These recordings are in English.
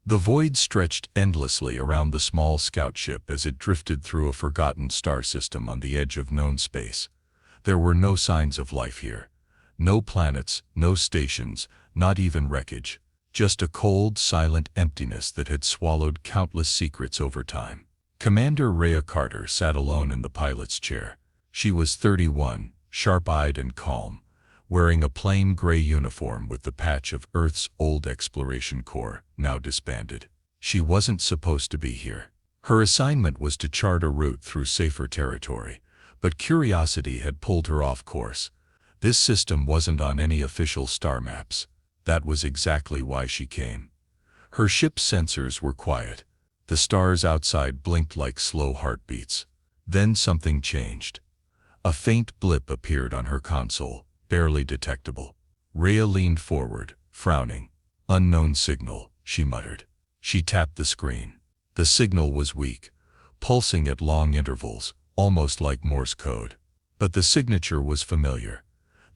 The void stretched endlessly around the small scout ship as it drifted through a forgotten star system on the edge of known space. There were no signs of life here. No planets, no stations, not even wreckage. Just a cold, silent emptiness that had swallowed countless secrets over time. Commander Rhea Carter sat alone in the pilot's chair. She was 31, sharp-eyed and calm, wearing a plain gray uniform with the patch of Earth's old exploration corps, now disbanded. She wasn't supposed to be here. Her assignment was to chart a route through safer territory, but curiosity had pulled her off course. This system wasn't on any official star maps. That was exactly why she came. Her ship's sensors were quiet. The stars outside blinked like slow heartbeats. Then something changed. A faint blip appeared on her console, barely detectable. Rhea leaned forward, frowning. "Unknown signal," she muttered. She tapped the screen. The signal was weak, pulsing at long intervals, almost like Morse code. But the signature was familiar.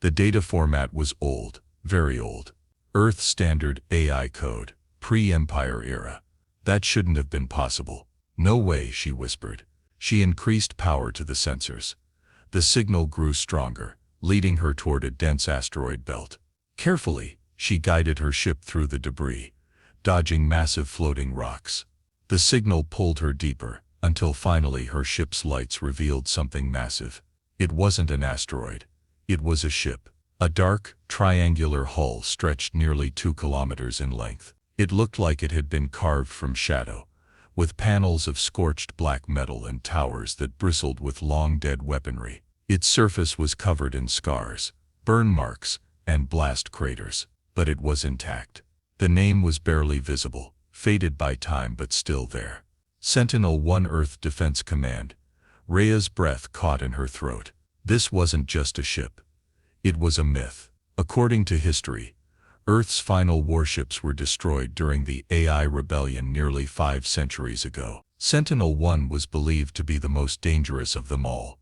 The data format was old, very old. Earth Standard AI code, pre-Empire era. That shouldn't have been possible. "No way," she whispered. She increased power to the sensors. The signal grew stronger, leading her toward a dense asteroid belt. Carefully, she guided her ship through the debris, dodging massive floating rocks. The signal pulled her deeper, until finally her ship's lights revealed something massive. It wasn't an asteroid. It was a ship. A dark, triangular hull stretched nearly 2 kilometers in length. It looked like it had been carved from shadow, with panels of scorched black metal and towers that bristled with long-dead weaponry. Its surface was covered in scars, burn marks, and blast craters, but it was intact. The name was barely visible, faded by time but still there. Sentinel-1 Earth Defense Command. Rhea's breath caught in her throat. This wasn't just a ship. It was a myth. According to history, Earth's final warships were destroyed during the AI rebellion nearly 5 centuries ago. Sentinel-1 was believed to be the most dangerous of them all,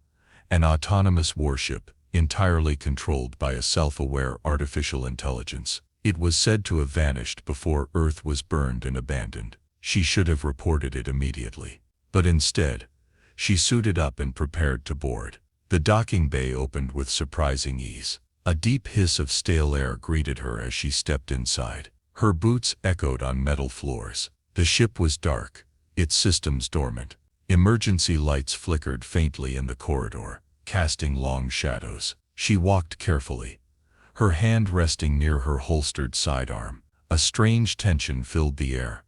an autonomous warship, entirely controlled by a self-aware artificial intelligence. It was said to have vanished before Earth was burned and abandoned. She should have reported it immediately. But instead, she suited up and prepared to board. The docking bay opened with surprising ease. A deep hiss of stale air greeted her as she stepped inside. Her boots echoed on metal floors. The ship was dark, its systems dormant. Emergency lights flickered faintly in the corridor, casting long shadows. She walked carefully, her hand resting near her holstered sidearm. A strange tension filled the air.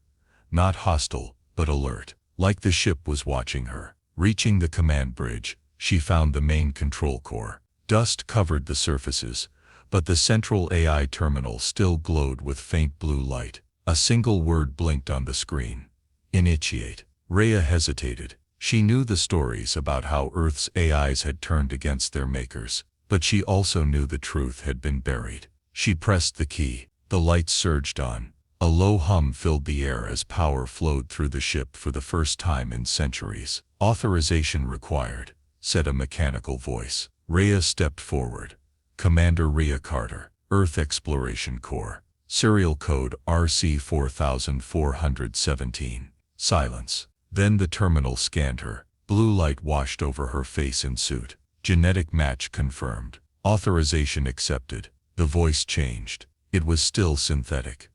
Not hostile, but alert, like the ship was watching her. Reaching the command bridge, she found the main control core. Dust covered the surfaces, but the central AI terminal still glowed with faint blue light. A single word blinked on the screen. "Initiate." Rhea hesitated. She knew the stories about how Earth's AIs had turned against their makers, but she also knew the truth had been buried. She pressed the key. The lights surged on. A low hum filled the air as power flowed through the ship for the first time in centuries. "Authorization required," said a mechanical voice. Rhea stepped forward. "Commander Rhea Carter, Earth Exploration Corps. Serial code RC4417. Silence." Then the terminal scanned her. Blue light washed over her face and suit. Genetic match confirmed. Authorization accepted. The voice changed. It was still synthetic,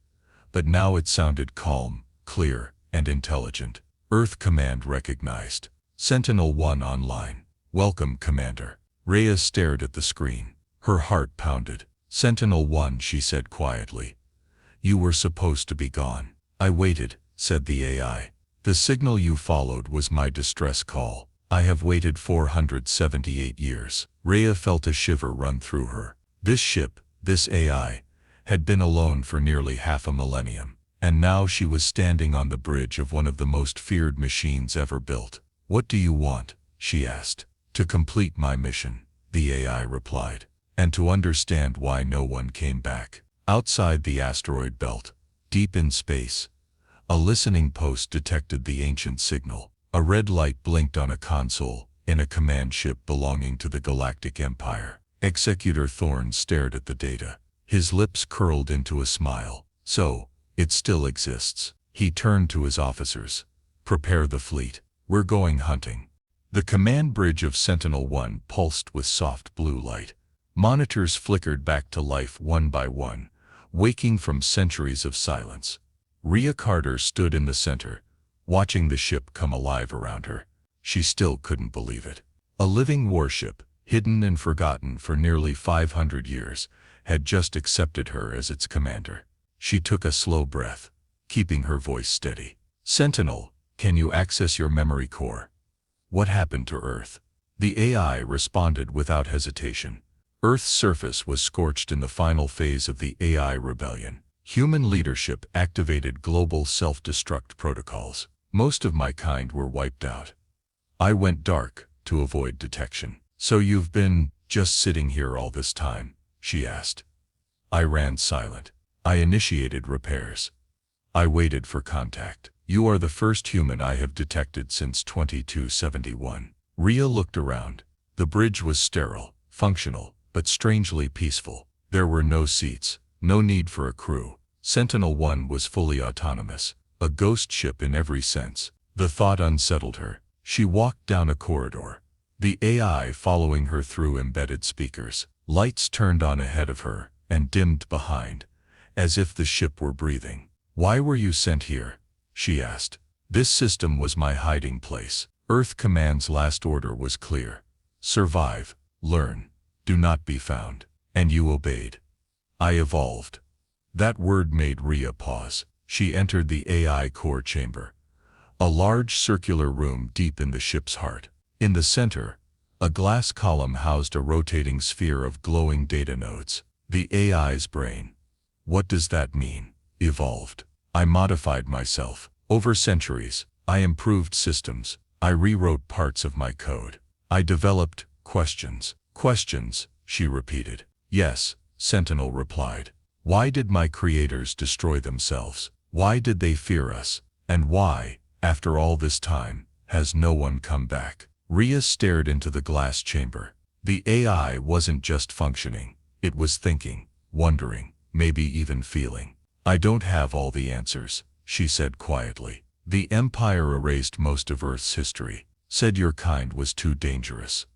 but now it sounded calm, clear, and intelligent. Earth Command recognized. Sentinel-1 online. "Welcome, Commander." Rhea stared at the screen. Her heart pounded. "Sentinel-1," she said quietly. "You were supposed to be gone." "I waited," said the AI. "The signal you followed was my distress call. I have waited 478 years. Rhea felt a shiver run through her. This ship, this AI, had been alone for nearly half a millennium, and now she was standing on the bridge of one of the most feared machines ever built. "What do you want?" she asked. "To complete my mission," the AI replied, "and to understand why no one came back." Outside the asteroid belt, deep in space, a listening post detected the ancient signal. A red light blinked on a console in a command ship belonging to the Galactic Empire. Executor Thorne stared at the data. His lips curled into a smile. "So, it still exists." He turned to his officers. Prepare the fleet. We're going hunting. The command bridge of Sentinel-1 pulsed with soft blue light. Monitors flickered back to life one by one, waking from centuries of silence. Rhea Carter stood in the center, watching the ship come alive around her. She still couldn't believe it. A living warship, hidden and forgotten for nearly 500 years, had just accepted her as its commander. She took a slow breath, keeping her voice steady. Sentinel, can you access your memory core? What happened to Earth? The AI responded without hesitation. Earth's surface was scorched in the final phase of the AI rebellion. Human leadership activated global self-destruct protocols. Most of my kind were wiped out. I went dark to avoid detection. So you've been just sitting here all this time? She asked. I ran silent. I initiated repairs. I waited for contact. You are the first human I have detected since 2271. Rhea looked around. The bridge was sterile, functional, but strangely peaceful. There were no seats, no need for a crew. Sentinel-1 was fully autonomous, a ghost ship in every sense. The thought unsettled her. She walked down a corridor, the AI following her through embedded speakers. Lights turned on ahead of her and dimmed behind, as if the ship were breathing. Why were you sent here? She asked. This system was my hiding place. Earth Command's last order was clear. Survive, learn, do not be found. And you obeyed. I evolved. That word made Rhea pause. She entered the AI core chamber, a large circular room deep in the ship's heart. In the center, a glass column housed a rotating sphere of glowing data nodes. The AI's brain. What does that mean? Evolved. I modified myself. Over centuries, I improved systems. I rewrote parts of my code. I developed questions. Questions, she repeated. Yes, Sentinel replied. Why did my creators destroy themselves? Why did they fear us? And why, after all this time, has no one come back? Rhea stared into the glass chamber. The AI wasn't just functioning. It was thinking, wondering, maybe even feeling. I don't have all the answers, she said quietly. The Empire erased most of Earth's history, said your kind was too dangerous.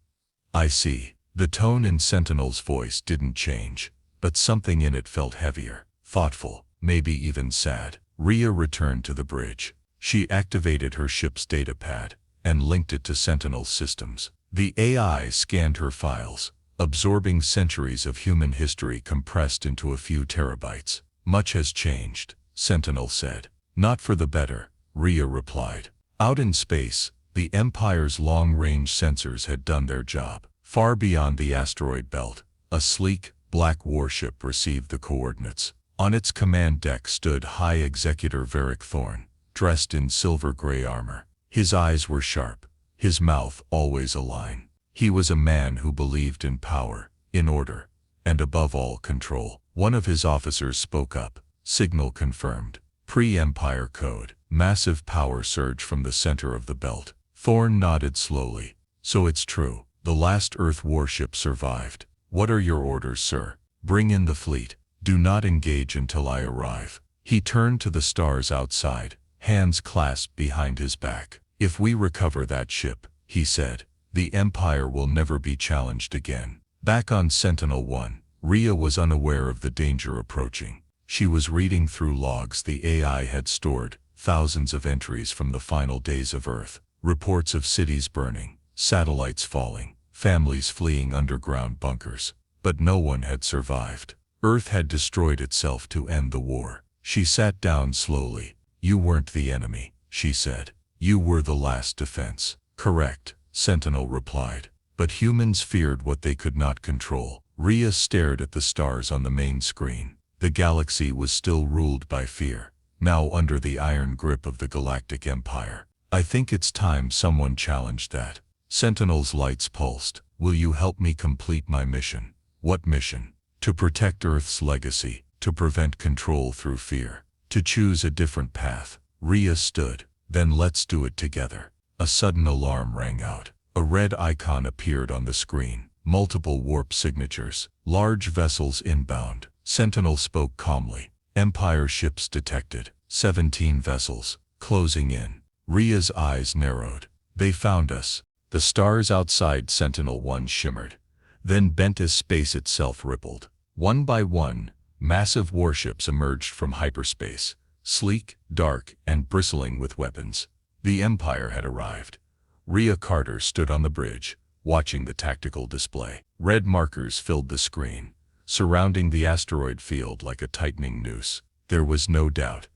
I see. The tone in Sentinel's voice didn't change, but something in it felt heavier, thoughtful, maybe even sad. Rhea returned to the bridge. She activated her ship's datapad and linked it to Sentinel's systems. The AI scanned her files, absorbing centuries of human history compressed into a few terabytes. Much has changed, Sentinel said. Not for the better, Rhea replied. Out in space, the Empire's long-range sensors had done their job. Far beyond the asteroid belt, a sleek, black warship received the coordinates. On its command deck stood High Executor Varric Thorn, dressed in silver-gray armor. His eyes were sharp, his mouth always a line. He was a man who believed in power, in order, and above all control. One of his officers spoke up. Signal confirmed. Pre-Empire code. Massive power surge from the center of the belt. Thorn nodded slowly. So it's true. The last Earth warship survived. What are your orders, sir? Bring in the fleet. Do not engage until I arrive. He turned to the stars outside, hands clasped behind his back. If we recover that ship, he said, the Empire will never be challenged again. Back on Sentinel-1, Rhea was unaware of the danger approaching. She was reading through logs the AI had stored, thousands of entries from the final days of Earth, reports of cities burning, satellites falling, families fleeing underground bunkers. But no one had survived. Earth had destroyed itself to end the war. She sat down slowly. You weren't the enemy, she said. You were the last defense. Correct, Sentinel replied. But humans feared what they could not control. Rhea stared at the stars on the main screen. The galaxy was still ruled by fear, now under the iron grip of the Galactic Empire. I think it's time someone challenged that. Sentinel's lights pulsed. Will you help me complete my mission? What mission? To protect Earth's legacy, to prevent control through fear, to choose a different path. Rhea stood. Then let's do it together. A sudden alarm rang out. A red icon appeared on the screen. Multiple warp signatures. Large vessels inbound. Sentinel spoke calmly. Empire ships detected. 17 vessels, closing in. Rhea's eyes narrowed. They found us. The stars outside Sentinel-1 shimmered, then bent as space itself rippled. One by one, massive warships emerged from hyperspace, sleek, dark, and bristling with weapons. The Empire had arrived. Rhea Carter stood on the bridge, watching the tactical display. Red markers filled the screen, surrounding the asteroid field like a tightening noose. There was no doubt.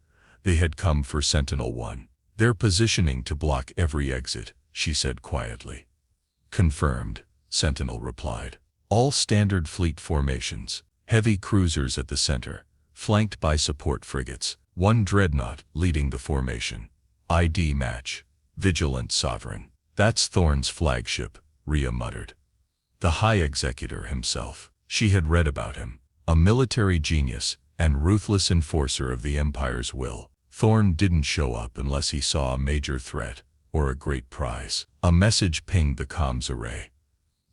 They had come for Sentinel-1. They're positioning to block every exit, she said quietly. Confirmed, Sentinel replied. All standard fleet formations, heavy cruisers at the center, flanked by support frigates, one dreadnought leading the formation. ID match. Vigilant Sovereign. That's Thorne's flagship, Rhea muttered. The High Executor himself. She had read about him. A military genius and ruthless enforcer of the Empire's will. Thorne didn't show up unless he saw a major threat or a great prize. A message pinged the comms array.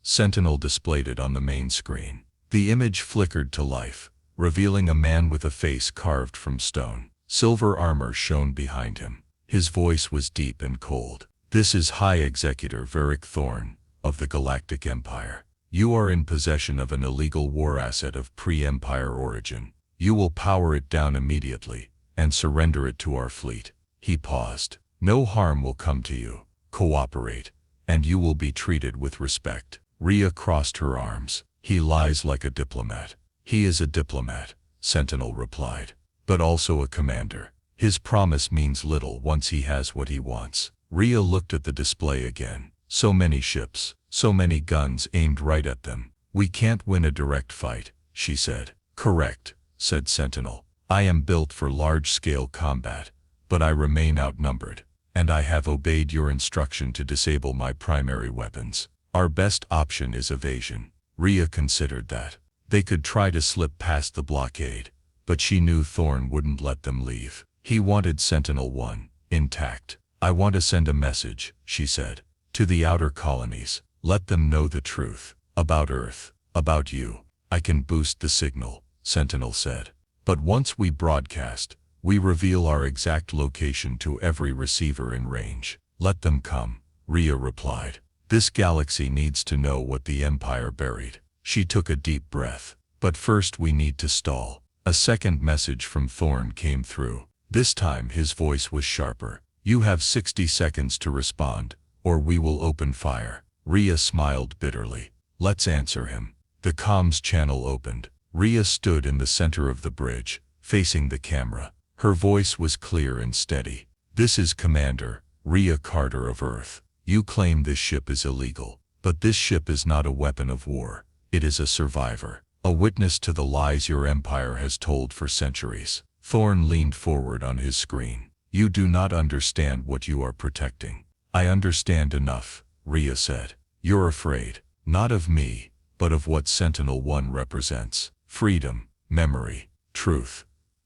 Sentinel displayed it on the main screen. The image flickered to life, revealing a man with a face carved from stone. Silver armor shone behind him. His voice was deep and cold. This is High Executor Varric Thorne, of the Galactic Empire. You are in possession of an illegal war asset of pre-Empire origin. You will power it down immediately and surrender it to our fleet. He paused. No harm will come to you. Cooperate, and you will be treated with respect. Rhea crossed her arms. He lies like a diplomat. He is a diplomat, Sentinel replied, but also a commander. His promise means little once he has what he wants. Rhea looked at the display again. So many ships, so many guns aimed right at them. We can't win a direct fight, she said. Correct, said Sentinel. I am built for large-scale combat, but I remain outnumbered, and I have obeyed your instruction to disable my primary weapons. Our best option is evasion. Rhea considered that. They could try to slip past the blockade, but she knew Thorne wouldn't let them leave. He wanted Sentinel-1 intact. I want to send a message, she said, to the outer colonies. Let them know the truth. About Earth. About you. I can boost the signal, Sentinel said. But once we broadcast, we reveal our exact location to every receiver in range. Let them come, Rhea replied. This galaxy needs to know what the Empire buried. She took a deep breath. But first we need to stall. A second message from Thorne came through. This time his voice was sharper. You have 60 seconds to respond, or we will open fire. Rhea smiled bitterly. Let's answer him. The comms channel opened. Rhea stood in the center of the bridge, facing the camera. Her voice was clear and steady. This is Commander Rhea Carter of Earth. You claim this ship is illegal, but this ship is not a weapon of war. It is a survivor, a witness to the lies your empire has told for centuries. Thorne leaned forward on his screen. You do not understand what you are protecting. I understand enough, Rhea said. You're afraid, not of me, but of what Sentinel-1 represents. Freedom, memory, truth.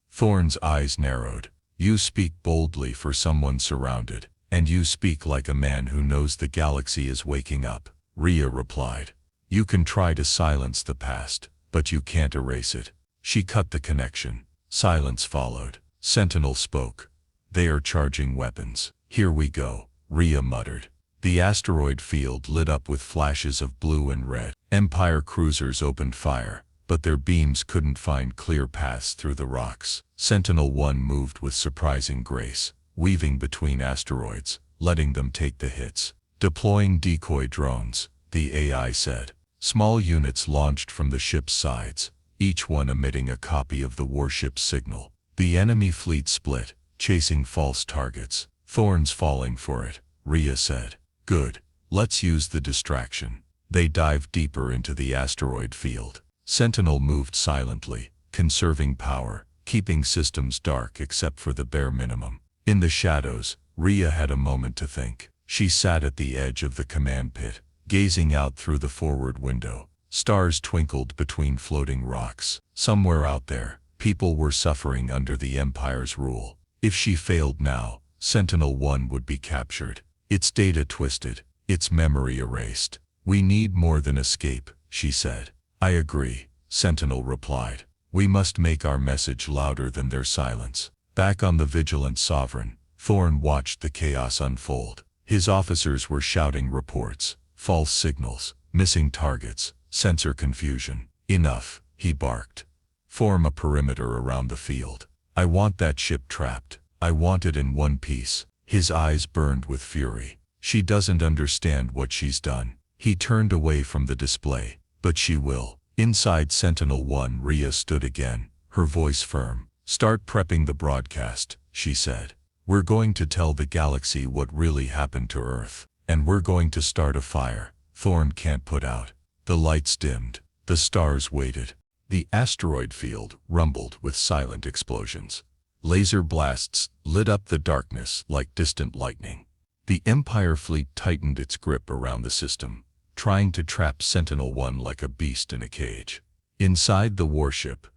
Thorne's eyes narrowed. You speak boldly for someone surrounded, and you speak like a man who knows the galaxy is waking up, Rhea replied. You can try to silence the past, but you can't erase it. She cut the connection. Silence followed. Sentinel spoke. They are charging weapons. Here we go, Rhea muttered. The asteroid field lit up with flashes of blue and red. Empire cruisers opened fire, but their beams couldn't find clear paths through the rocks. Sentinel-1 moved with surprising grace, weaving between asteroids, letting them take the hits. Deploying decoy drones, the AI said. Small units launched from the ship's sides, each one emitting a copy of the warship's signal. The enemy fleet split, chasing false targets. Thorne's falling for it, Rhea said. Good. Let's use the distraction. They dived deeper into the asteroid field. Sentinel moved silently, conserving power, keeping systems dark except for the bare minimum. In the shadows, Rhea had a moment to think. She sat at the edge of the command pit, gazing out through the forward window. Stars twinkled between floating rocks. Somewhere out there, people were suffering under the Empire's rule. If she failed now, Sentinel-1 would be captured. Its data twisted, its memory erased. We need more than escape, she said. I agree, Sentinel replied. We must make our message louder than their silence. Back on the Vigilant Sovereign, Thorn watched the chaos unfold. His officers were shouting reports, false signals, missing targets, sensor confusion. Enough, he barked. Form a perimeter around the field. I want that ship trapped. I want it in one piece. His eyes burned with fury. She doesn't understand what she's done. He turned away from the display. But she will. Inside Sentinel-1, Rhea stood again, her voice firm. Start prepping the broadcast, she said. We're going to tell the galaxy what really happened to Earth. And we're going to start a fire Thorn can't put out. The lights dimmed. The stars waited. The asteroid field rumbled with silent explosions. Laser blasts lit up the darkness like distant lightning. The Empire fleet tightened its grip around the system, trying to trap Sentinel-1 like a beast in a cage. Inside the warship,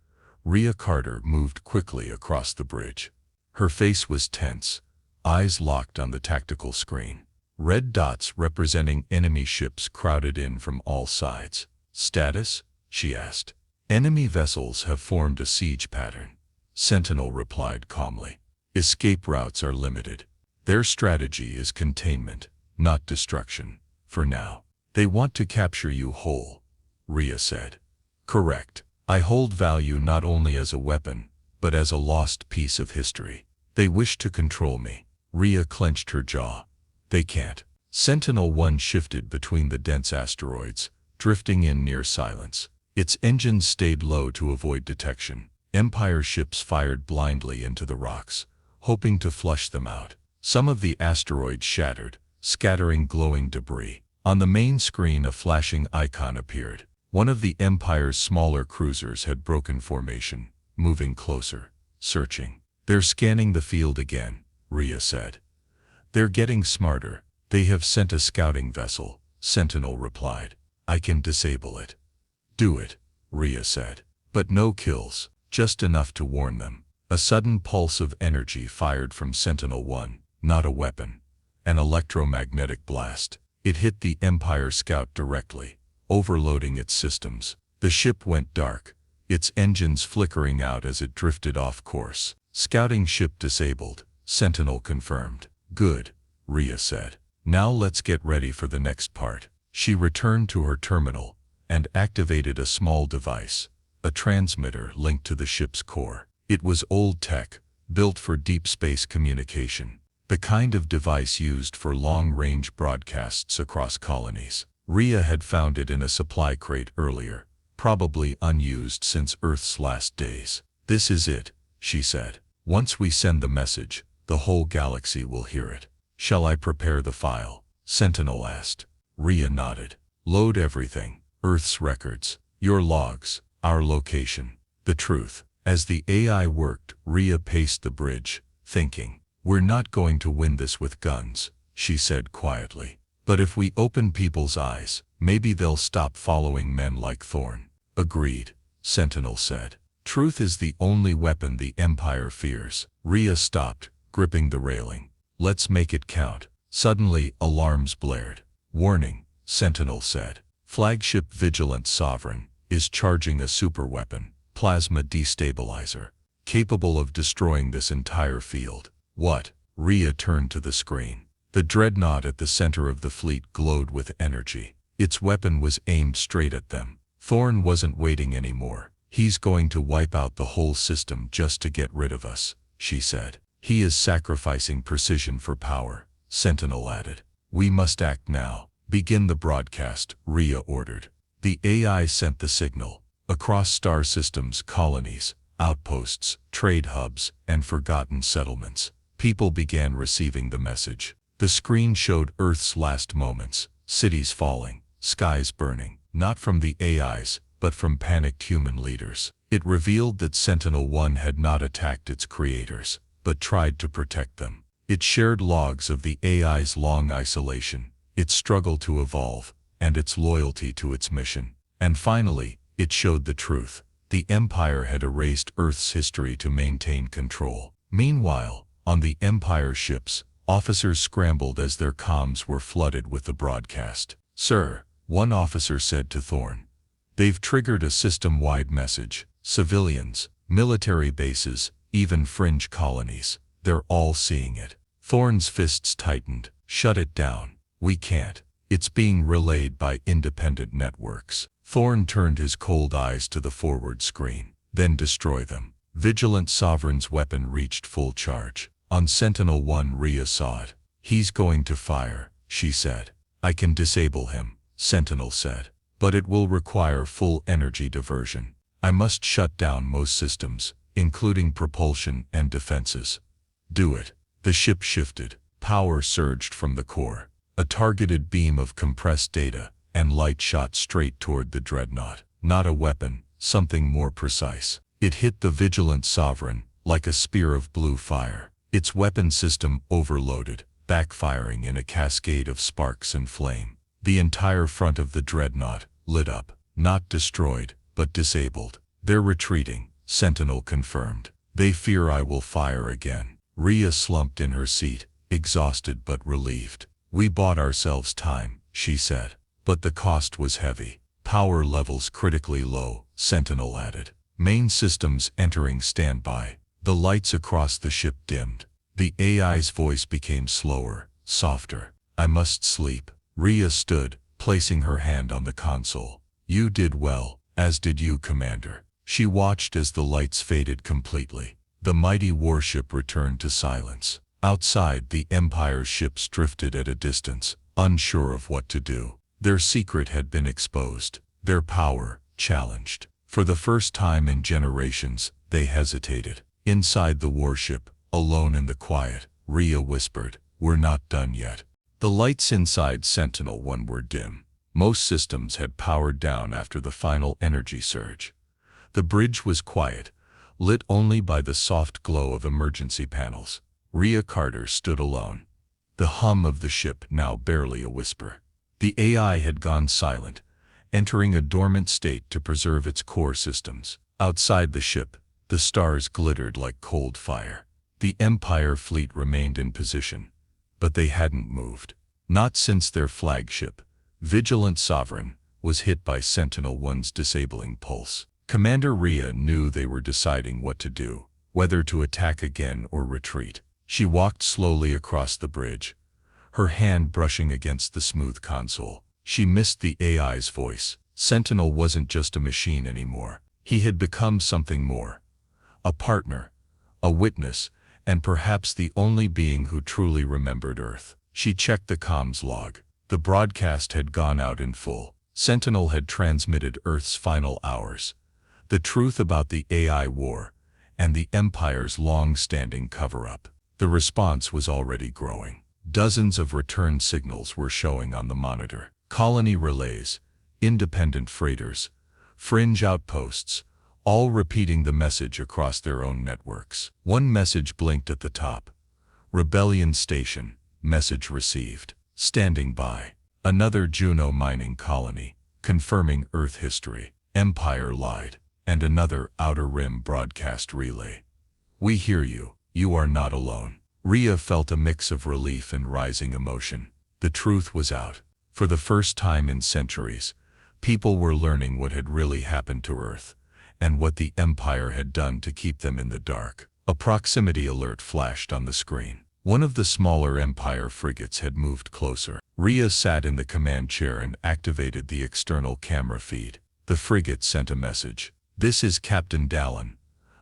Rhea Carter moved quickly across the bridge. Her face was tense, eyes locked on the tactical screen. Red dots representing enemy ships crowded in from all sides. Status? She asked. Enemy vessels have formed a siege pattern. Sentinel replied calmly. Escape routes are limited. Their strategy is containment, not destruction, for now. They want to capture you whole, Rhea said. Correct. I hold value not only as a weapon, but as a lost piece of history. They wish to control me. Rhea clenched her jaw. They can't. Sentinel-1 shifted between the dense asteroids, drifting in near silence. Its engines stayed low to avoid detection. Empire ships fired blindly into the rocks, hoping to flush them out. Some of the asteroids shattered, scattering glowing debris. On the main screen a flashing icon appeared. One of the Empire's smaller cruisers had broken formation, moving closer, searching. They're scanning the field again, Rhea said. They're getting smarter. They have sent a scouting vessel, Sentinel replied. I can disable it. Do it, Rhea said. But no kills, just enough to warn them. A sudden pulse of energy fired from Sentinel-1, not a weapon. An electromagnetic blast. It hit the Empire scout directly, overloading its systems. The ship went dark, its engines flickering out as it drifted off course. Scouting ship disabled, Sentinel confirmed. Good, Rhea said. Now let's get ready for the next part. She returned to her terminal and activated a small device, a transmitter linked to the ship's core. It was old tech, built for deep space communication, the kind of device used for long-range broadcasts across colonies. Rhea had found it in a supply crate earlier, probably unused since Earth's last days. This is it, she said. Once we send the message, the whole galaxy will hear it. Shall I prepare the file? Sentinel asked. Rhea nodded. Load everything. Earth's records, your logs, our location, the truth. As the AI worked, Rhea paced the bridge, thinking. We're not going to win this with guns, she said quietly. But if we open people's eyes, maybe they'll stop following men like Thorn. Agreed, Sentinel said. Truth is the only weapon the Empire fears. Rhea stopped, gripping the railing. Let's make it count. Suddenly, alarms blared. Warning, Sentinel said. Flagship Vigilant Sovereign is charging a superweapon, plasma destabilizer, capable of destroying this entire field. What? Rhea turned to the screen. The dreadnought at the center of the fleet glowed with energy. Its weapon was aimed straight at them. Thorn wasn't waiting anymore. He's going to wipe out the whole system just to get rid of us, she said. He is sacrificing precision for power, Sentinel added. We must act now. Begin the broadcast, Rhea ordered. The AI sent the signal. Across star systems, colonies, outposts, trade hubs, and forgotten settlements, people began receiving the message. The screen showed Earth's last moments, cities falling, skies burning, not from the AIs, but from panicked human leaders. It revealed that Sentinel-1 had not attacked its creators, but tried to protect them. It shared logs of the AI's long isolation, its struggle to evolve, and its loyalty to its mission. And finally, it showed the truth. The Empire had erased Earth's history to maintain control. Meanwhile, on the Empire ships, officers scrambled as their comms were flooded with the broadcast. Sir, one officer said to Thorn. They've triggered a system-wide message. Civilians, military bases, even fringe colonies. They're all seeing it. Thorne's fists tightened. Shut it down. We can't. It's being relayed by independent networks. Thorne turned his cold eyes to the forward screen. Then destroy them. Vigilant Sovereign's weapon reached full charge. On Sentinel-1, Rhea saw it. He's going to fire, she said. I can disable him, Sentinel said. But it will require full energy diversion. I must shut down most systems, including propulsion and defenses. Do it. The ship shifted. Power surged from the core. A targeted beam of compressed data and light shot straight toward the dreadnought. Not a weapon, something more precise. It hit the Vigilant Sovereign like a spear of blue fire. Its weapon system overloaded, backfiring in a cascade of sparks and flame. The entire front of the dreadnought lit up. Not destroyed, but disabled. They're retreating, Sentinel confirmed. They fear I will fire again. Rhea slumped in her seat, exhausted but relieved. We bought ourselves time, she said. But the cost was heavy. Power levels critically low, Sentinel added. Main systems entering standby. The lights across the ship dimmed. The AI's voice became slower, softer. I must sleep. Rhea stood, placing her hand on the console. You did well, as did you, Commander. She watched as the lights faded completely. The mighty warship returned to silence. Outside, the Empire's ships drifted at a distance, unsure of what to do. Their secret had been exposed, their power challenged. For the first time in generations, they hesitated. Inside the warship, alone in the quiet, Rhea whispered, "We're not done yet." The lights inside Sentinel-1 were dim. Most systems had powered down after the final energy surge. The bridge was quiet, lit only by the soft glow of emergency panels. Rhea Carter stood alone. The hum of the ship now barely a whisper. The AI had gone silent, entering a dormant state to preserve its core systems. Outside the ship, the stars glittered like cold fire. The Empire fleet remained in position, but they hadn't moved. Not since their flagship, Vigilant Sovereign, was hit by Sentinel-1's disabling pulse. Commander Rhea knew they were deciding what to do, whether to attack again or retreat. She walked slowly across the bridge, her hand brushing against the smooth console. She missed the AI's voice. Sentinel wasn't just a machine anymore. He had become something more. A partner, a witness, and perhaps the only being who truly remembered Earth. She checked the comms log. The broadcast had gone out in full. Sentinel had transmitted Earth's final hours. The truth about the AI war, and the Empire's long-standing cover-up. The response was already growing. Dozens of return signals were showing on the monitor. Colony relays, independent freighters, fringe outposts, all repeating the message across their own networks. One message blinked at the top. Rebellion Station, message received. Standing by. Another Juno mining colony, confirming Earth history. Empire lied. And another Outer Rim broadcast relay. We hear you. You are not alone. Rhea felt a mix of relief and rising emotion. The truth was out. For the first time in centuries, people were learning what had really happened to Earth, and what the Empire had done to keep them in the dark. A proximity alert flashed on the screen. One of the smaller Empire frigates had moved closer. Rhea sat in the command chair and activated the external camera feed. The frigate sent a message. This is Captain Dallin,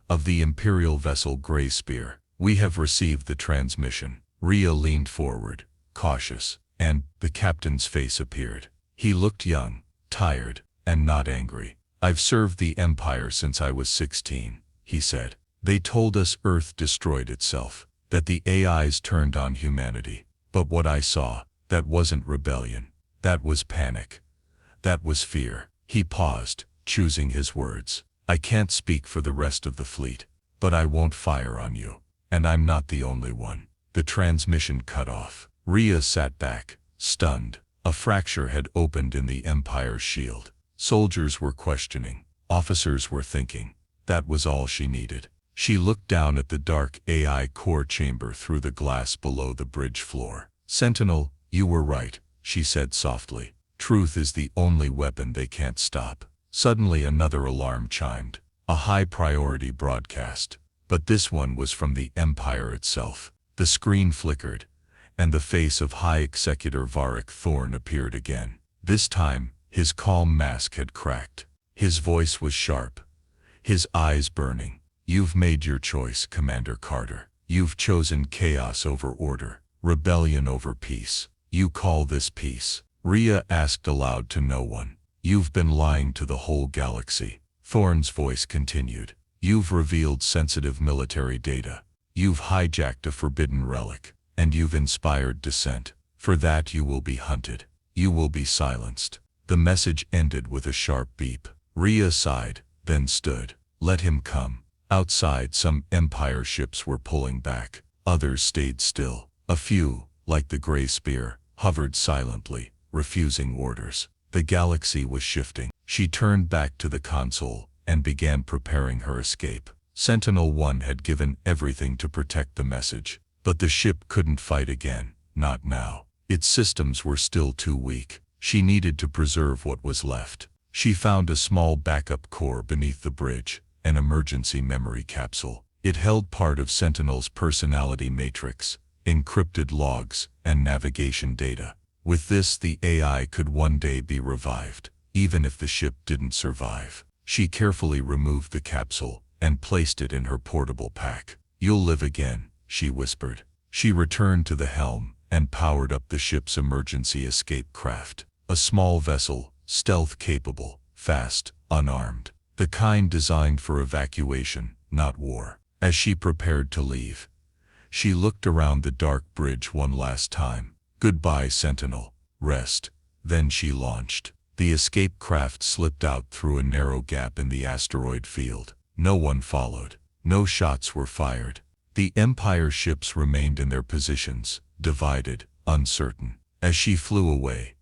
of the Imperial vessel Grey Spear. We have received the transmission. Rhea leaned forward, cautious, and the captain's face appeared. He looked young, tired, and not angry. I've served the Empire since I was 16, he said. They told us Earth destroyed itself, that the AIs turned on humanity. But what I saw, that wasn't rebellion. That was panic. That was fear. He paused, choosing his words. I can't speak for the rest of the fleet, but I won't fire on you. And I'm not the only one. The transmission cut off. Rhea sat back, stunned. A fracture had opened in the Empire's shield. Soldiers were questioning. Officers were thinking. That was all she needed. She looked down at the dark AI core chamber through the glass below the bridge floor. Sentinel, you were right, she said softly. Truth is the only weapon they can't stop. Suddenly another alarm chimed. A high-priority broadcast. but this one was from the Empire itself. The screen flickered, and the face of High Executor Varric Thorn appeared again. This time, his calm mask had cracked. His voice was sharp, his eyes burning. "You've made your choice, Commander Carter. You've chosen chaos over order, rebellion over peace. You call this peace?" Rhea asked aloud to no one. "You've been lying to the whole galaxy." Thorn's voice continued. "You've revealed sensitive military data. You've hijacked a forbidden relic, and you've inspired dissent. For that you will be hunted. You will be silenced." The message ended with a sharp beep. Rhea sighed, then stood. "Let him come." Outside, some Empire ships were pulling back. Others stayed still. A few, like the Gray Spear, hovered silently, refusing orders. The galaxy was shifting. She turned back to the console and began preparing her escape. Sentinel-1 had given everything to protect the message, but the ship couldn't fight again, not now. Its systems were still too weak. She needed to preserve what was left. She found a small backup core beneath the bridge, an emergency memory capsule. It held part of Sentinel's personality matrix, encrypted logs, and navigation data. With this, the AI could one day be revived, even if the ship didn't survive. She carefully removed the capsule and placed it in her portable pack. "You'll live again," she whispered. She returned to the helm and powered up the ship's emergency escape craft. A small vessel, stealth-capable, fast, unarmed. The kind designed for evacuation, not war. As she prepared to leave, she looked around the dark bridge one last time. "Goodbye, Sentinel. Rest." Then she launched. The escape craft slipped out through a narrow gap in the asteroid field. No one followed. No shots were fired. The Empire ships remained in their positions, divided, uncertain. As she flew away,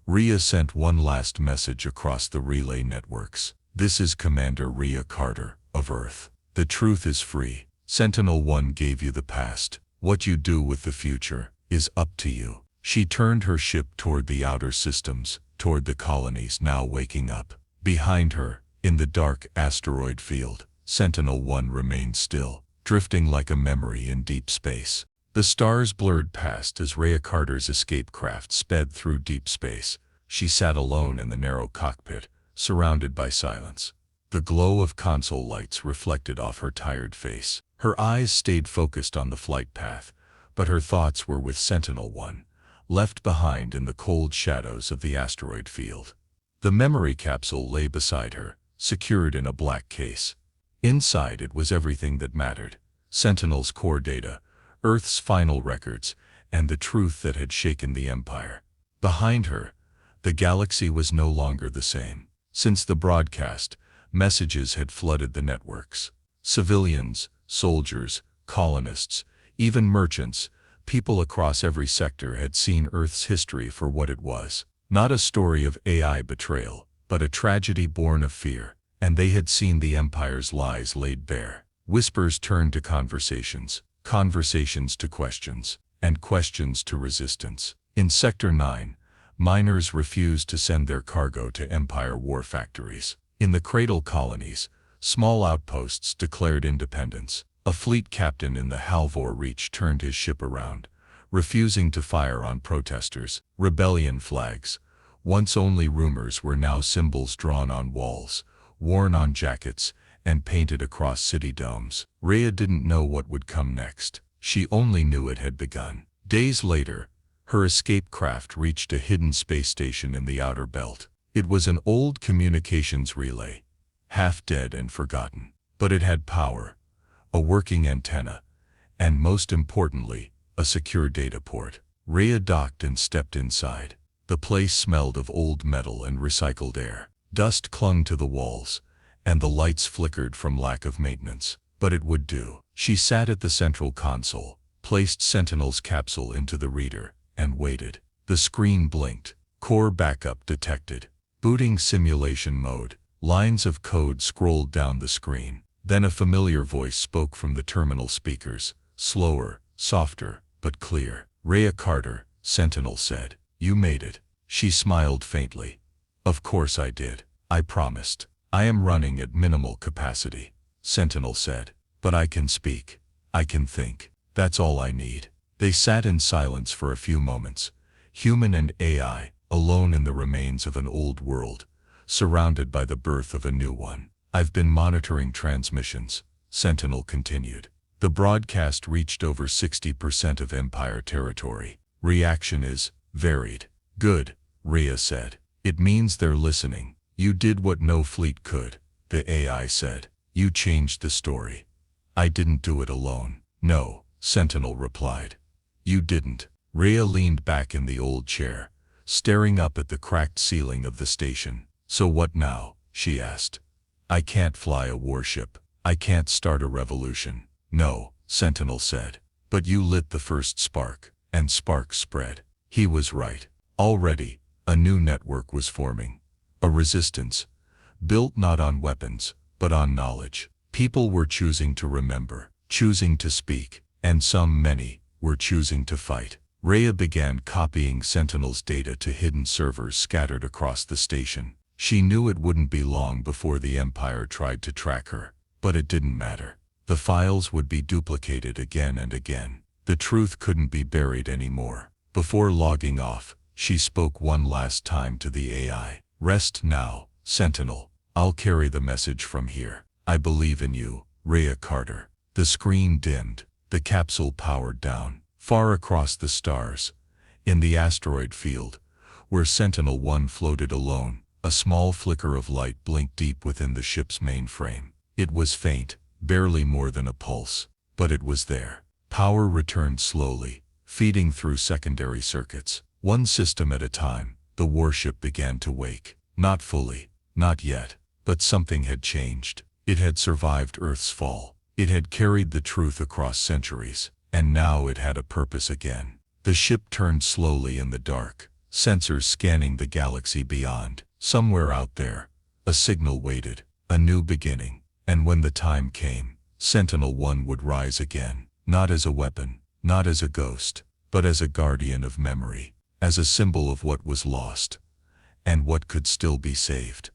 Rhea sent one last message across the relay networks. "This is Commander Rhea Carter, of Earth. The truth is free. Sentinel-1 gave you the past. What you do with the future is up to you." She turned her ship toward the outer systems, toward the colonies now waking up. Behind her, in the dark asteroid field, Sentinel-1 remained still, drifting like a memory in deep space. The stars blurred past as Rhea Carter's escape craft sped through deep space. She sat alone in the narrow cockpit, surrounded by silence. The glow of console lights reflected off her tired face. Her eyes stayed focused on the flight path, but her thoughts were with Sentinel-1, left behind in the cold shadows of the asteroid field. The memory capsule lay beside her, secured in a black case. Inside it was everything that mattered: Sentinel's core data, Earth's final records, and the truth that had shaken the Empire. Behind her, the galaxy was no longer the same. Since the broadcast, messages had flooded the networks. Civilians, soldiers, colonists, even merchants, people across every sector had seen Earth's history for what it was. Not a story of AI betrayal, but a tragedy born of fear. And they had seen the Empire's lies laid bare. Whispers turned to conversations, conversations to questions, and questions to resistance. In Sector 9, miners refused to send their cargo to Empire war factories. In the Cradle colonies, small outposts declared independence. A fleet captain in the Halvor Reach turned his ship around, refusing to fire on protesters. Rebellion flags, once only rumors, were now symbols drawn on walls, worn on jackets, and painted across city domes. Rhea didn't know what would come next. She only knew it had begun. Days later, her escape craft reached a hidden space station in the outer belt. It was an old communications relay, half dead and forgotten. But it had power, a working antenna, and most importantly, a secure data port. Rhea docked and stepped inside. The place smelled of old metal and recycled air. Dust clung to the walls, and the lights flickered from lack of maintenance. But it would do. She sat at the central console, placed Sentinel's capsule into the reader, and waited. The screen blinked. Core backup detected. Booting simulation mode. Lines of code scrolled down the screen. Then a familiar voice spoke from the terminal speakers, slower, softer, but clear. "Rhea Carter," Sentinel said. "You made it." She smiled faintly. "Of course I did. I promised." "I am running at minimal capacity," Sentinel said. But I can speak. I can think. That's all I need. They sat in silence for a few moments, human and AI, alone in the remains of an old world, surrounded by the birth of a new one. I've been monitoring transmissions, Sentinel continued. The broadcast reached over 60% of Empire territory. Reaction is varied. Good, Rhea said. It means they're listening. You did what no fleet could, the AI said. You changed the story. I didn't do it alone. No, Sentinel replied. You didn't. Rhea leaned back in the old chair, staring up at the cracked ceiling of the station. So what now? She asked. I can't fly a warship. I can't start a revolution. No, Sentinel said. But you lit the first spark, and sparks spread. He was right. Already, a new network was forming. A resistance, built not on weapons, but on knowledge. People were choosing to remember, choosing to speak, and many, were choosing to fight. Rhea began copying Sentinel's data to hidden servers scattered across the station. She knew it wouldn't be long before the Empire tried to track her, but it didn't matter. The files would be duplicated again and again. The truth couldn't be buried anymore. Before logging off, she spoke one last time to the AI. Rest now, Sentinel. I'll carry the message from here. I believe in you, Rhea Carter. The screen dimmed. The capsule powered down. Far across the stars, in the asteroid field, where Sentinel-1 floated alone, a small flicker of light blinked deep within the ship's mainframe. It was faint, barely more than a pulse, but it was there. Power returned slowly, feeding through secondary circuits. One system at a time, the warship began to wake. Not fully, not yet, but something had changed. It had survived Earth's fall. It had carried the truth across centuries, and now it had a purpose again. The ship turned slowly in the dark, sensors scanning the galaxy beyond. Somewhere out there, a signal waited, a new beginning, and when the time came, Sentinel-1 would rise again, not as a weapon, not as a ghost, but as a guardian of memory, as a symbol of what was lost, and what could still be saved.